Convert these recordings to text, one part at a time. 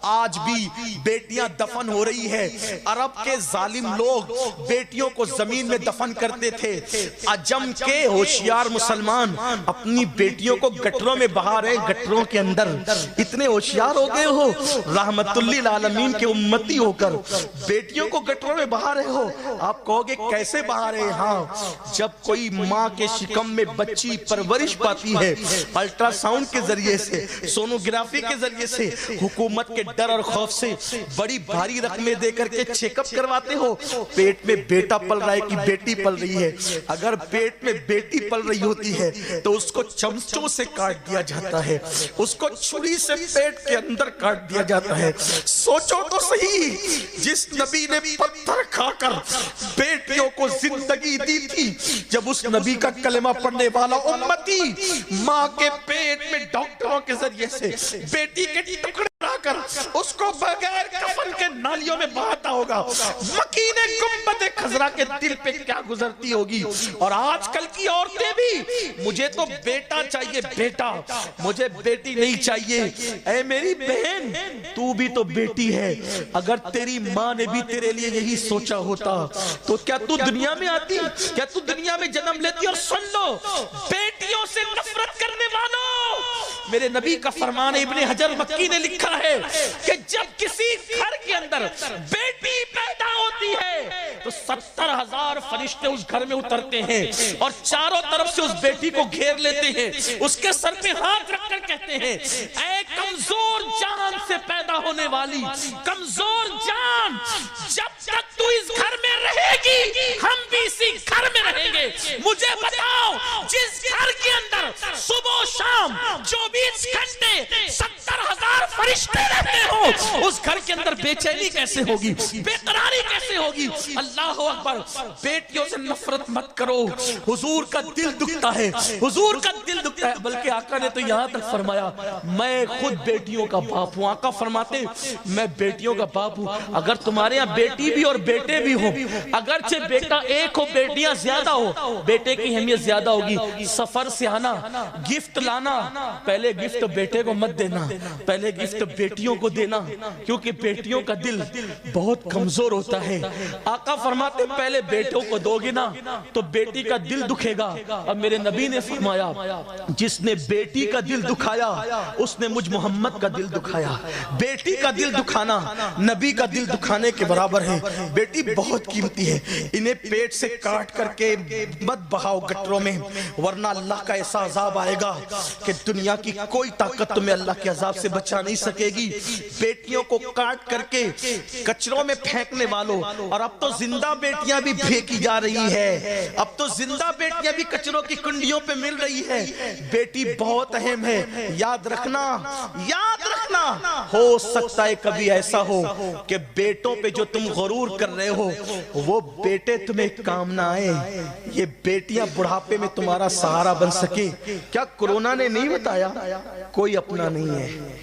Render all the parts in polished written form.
آج بھی بیٹیاں دفن ہو رہی ہے۔ عرب کے ظالم لوگ بیٹیوں کو زمین میں دفن کرتے تھے، عجم کے ہوشیار مسلمان اپنی بیٹیوں کو گٹروں میں بہا رہے، گٹروں کے اندر۔ اتنے ہوشیار ہو گئے ہو رحمت للعالمین کے امتی ہو کر، بیٹیوں کو گٹروں میں بہا رہے ہو۔ آپ کہو گے کیسے بہا رہے؟ ہاں، جب کوئی ماں کے شکم میں بچی پرورش پاتی ہے، الٹرا ساؤنڈ کے ذریعے سے، سونوگرافی کے ذریعے سے، حکومت کے ڈر اور خوف سے بڑی بھاری رقمیں دے کر کے چیک اپ کرواتے ہو، پیٹ میں بیٹا پل رہا ہے کہ بیٹی پل رہی ہے۔ اگر پیٹ میں بیٹی پل رہی ہوتی ہے تو اس کو چمچوں سے کاٹ دیا جاتا ہے، اس کو چھری سے پیٹ کے اندر کاٹ دیا جاتا ہے۔ سوچو تو صحیح، جس نبی نے پتھر کھا کر بیٹیوں کو زندگی دی تھی، جب اس نبی کا کلمہ پڑھنے والا امتی ماں کے پیٹ میں ڈاکٹروں کے ذریعے سے بیٹی کے ٹکڑے لا کر اس کو بغیر کفن کے نالیوں میں بہاتا ہوگا، مکین گنبد خضرا کے دل پہ کیا گزرتی ہوگی۔ اور آج کل کی عورتیں بھی، مجھے تو بیٹا چاہیے، بیٹا، مجھے بیٹی نہیں چاہیے۔ اے میری بہن، تو بھی تو بیٹی ہے۔ اگر تیری ماں نے بھی تیرے لیے یہی سوچا ہوتا تو کیا تو دنیا میں آتی؟ کیا تو دنیا میں جنم لیتی؟ اور سن لو، بیٹیوں سے نفرت کرنے والوں، میرے نبی کا فرمان ابن حجر مکی نے لکھا ہے کہ جب کسی گھر کے اندر بیٹی پیدا ہوتی ہے تو 70,000 فرشتے اس گھر میں اترتے ہیں اور چاروں طرف سے اس بیٹی کو گھیر لیتے ہیں، اس کے سر پہ ہاتھ رکھ کر کہتے ہیں، اے کمزور جان سے پیدا ہونے والی کمزور جان، جب تک تو اس گھر میں رہے گی ہم بھی اسی گھر میں رہیں گے۔ مجھے بتاؤ، جس گھر کے اندر صبح و شام 24 گھنٹے 70,000 فرشتے رہتے ہو، اس گھر کے اندر بے چینی کیسے ہوگی، بے قراری کیسے ہوگی؟ اللہ اکبر۔ بیٹیوں سے نفرت مت کرو، حضور کا دل دکھتا ہے، حضور کا دل دکھتا ہے۔ بلکہ آقا نے تو یہاں تک فرمایا، میں خود بیٹیوں کا باپ ہوں۔ آقا فرماتے میں بیٹیوں کا باپ ہوں۔ اگر تمہارے یہاں بیٹی بھی اور بیٹے بھی ہوں، اگرچہ بیٹا ایک ہو بیٹیاں زیادہ ہو، بیٹے کی اہمیت زیادہ ہوگی۔ سفر سے آنا، گفٹ لانا، پہلے گفٹ بیٹے کو مت دینا، پہلے گفٹ بیٹیوں کو دینا، کیونکہ بیٹیوں کا دل بہت کمزور ہوتا ہے۔ آقا فرماتے پہلے بیٹوں کو دو گے نا تو بیٹی کا دل دکھے گا۔ اب میرے نبی نے فرمایا، جس نے بیٹی کا دل دکھایا اس نے مجھ محمد کا دل دکھایا۔ بیٹی کا دل دکھانا نبی کا دل دکھانے کے برابر ہے۔ بیٹی بہت قیمتی ہے، انہیں پیٹ سے کاٹ کر کے مت بہاؤ گٹروں میں، ورنہ اللہ کا ایسا عذاب آئے گا کہ دنیا کی کوئی طاقت تمہیں اللہ کے عذاب سے بچا نہیں سکے گی۔ بیٹیوں کو کاٹ کر کے کچروں میں پھینکنے والوں، اور اب تو زندہ بیٹیاں بھی پھینکی جا رہی ہے، اب تو زندہ بیٹیاں بھی کچروں کی کنڈیوں پہ مل رہی ہے۔ بیٹی بہت اہم ہے، یاد رکھنا، یاد رکھنا۔ ہو سکتا ہے کبھی ایسا ہو کہ بیٹوں پہ جو تم غرور کر رہے ہو وہ بیٹے تمہیں کام نہ آئے، یہ بیٹیاں بڑھاپے میں تمہارا سہارا بن سکے۔ کیا کورونا نے نہیں بتایا کوئی اپنا نہیں ہے؟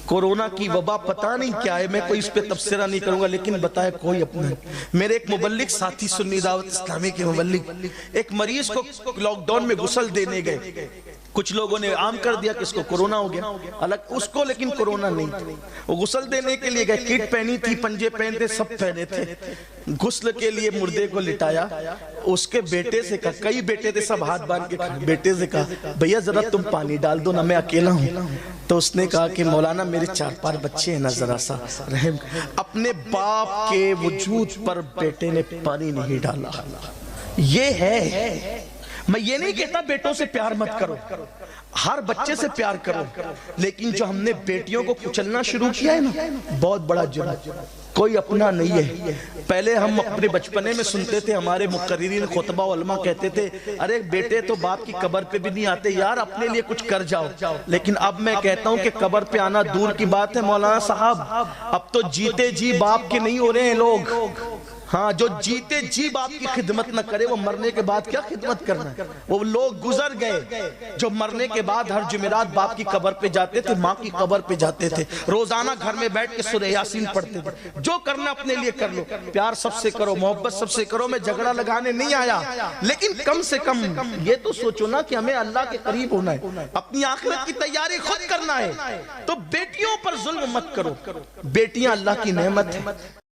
کورونا کی وبا پتہ نہیں کیا ہے، میں کوئی اس پہ تبصرہ نہیں کروں گا، لیکن بتایا کوئی اپنا نہیں۔ میرے ایک مبلغ ساتھی سنی دعوت اسلامی کے مبلغ ایک مریض کو لاک ڈاؤن میں غسل دینے گئے، کچھ لوگوں نے عام کر دیا کہ اس کو کورونا ہو گیا، الگ اس کو لیکن کورونا نہیں تھا۔ وہ غسل دینے کے لیے گئے، کٹ پہنی تھی، پنجے پہنتے، سب پہنے تھے۔ غسل کے لیے مردے کو لٹایا، اس کے بیٹے سے کہا، کئی بیٹے تھے سب ہاتھ باندھ کے کھڑے، بیٹے سے کہا بھیا ذرا تم پانی ڈال دو نا، میں اکیلا ہوں۔ تو اس نے کہا کہ مولانا میرے 4-5 بچے ہیں نا، ذرا سا رحم۔ اپنے باپ کے وجود پر بیٹے نے پانی نہیں ڈالا۔ یہ ہے، میں یہ نہیں کہتا بیٹوں سے پیار مت کرو، ہر بچے سے پیار کرو، لیکن جو ہم نے بیٹیوں کو کچلنا شروع کیا ہے نا، بہت بڑا جرم۔ کوئی اپنا نہیں ہے۔ پہلے ہم اپنے بچپنے میں سنتے تھے، ہمارے مقررین خطبہ علماء کہتے تھے، ارے بیٹے تو باپ کی قبر پہ بھی نہیں آتے یار، اپنے لیے کچھ کر جاؤ۔ لیکن اب میں کہتا ہوں کہ قبر پہ آنا دور کی بات ہے مولانا صاحب، اب تو جیتے جی باپ کے نہیں ہو رہے ہیں لوگ۔ ہاں جو جیتے جی باپ کی خدمت نہ کرے وہ مرنے کے بعد کیا خدمت کرنا ہے؟ وہ لوگ گزر گئے جو مرنے کے بعد ہر جمعرات باپ کی قبر پہ جاتے تھے، ماں کی قبر پہ جاتے تھے، روزانہ گھر میں بیٹھ کے سورہ یاسین پڑھتے تھے۔ جو کرنا اپنے لیے کر لو، پیار سب سے کرو، محبت سب سے کرو، میں جھگڑا لگانے نہیں آیا، لیکن کم سے کم یہ تو سوچو نا کہ ہمیں اللہ کے قریب ہونا ہے، اپنی آخرت کی تیاری خود کرنا ہے۔ تو بیٹیوں پر ظلم مت کرو، بیٹیاں اللہ کی نعمت ہیں۔